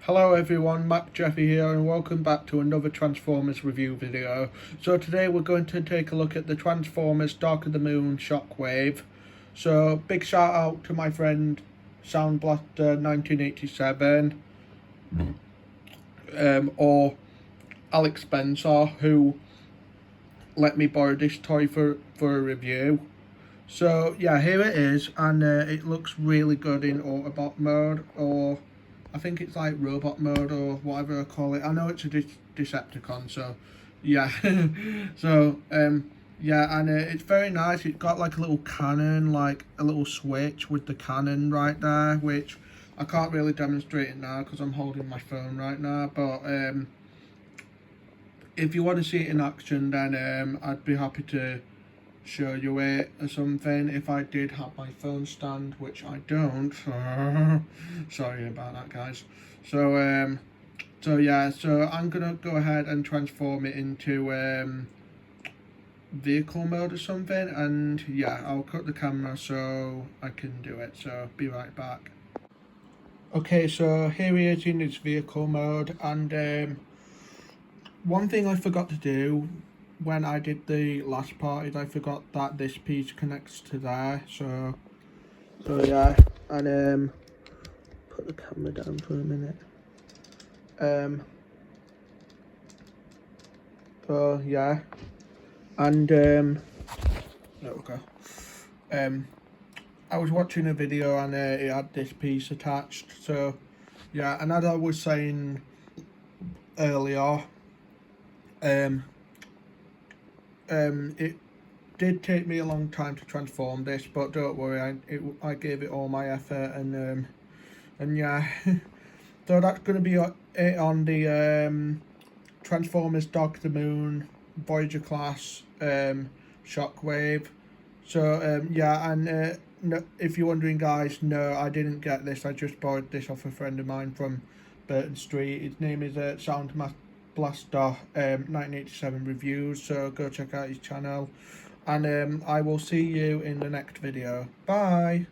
Hello everyone, Mac Jeffy here and welcome back to another Transformers review video. So today we're going to take a look at the Transformers Dark of the Moon Shockwave. So big shout out to my friend Soundblaster 1987 or Alex Spencer, who let me borrow this toy for a review. So yeah, here it is, and it looks really good in Autobot mode, or I think it's like robot mode or whatever I call it. I know it's a Decepticon, so yeah. So yeah, and it's very nice. It's got like a little cannon, like a little switch with the cannon right there, which I can't really demonstrate it now because I'm holding my phone right now, but if you want to see it in action, then I'd be happy to show you it or something if I did have my phone stand, which I don't. Sorry about that, guys. So so yeah, so I'm gonna go ahead and transform it into vehicle mode or something, and yeah, I'll cut the camera so I can do it, so be right back. Okay, so here he is in his vehicle mode, and one thing I forgot to do when I did the last part is I forgot that this piece connects to there, so yeah, and put the camera down for a minute. So yeah, and there we go. I was watching a video and it had this piece attached, so yeah, and as I was saying earlier, it did take me a long time to transform this, but don't worry, I gave it all my effort, and yeah. So that's going to be it on the Transformers Dark of the Moon Voyager class Shockwave. So yeah, and no, if you're wondering, guys, no, I didn't get this. I just borrowed this off a friend of mine from Burton Street. His name is Blaster 1987 Reviews, so go check out his channel, and I will see you in the next video. Bye.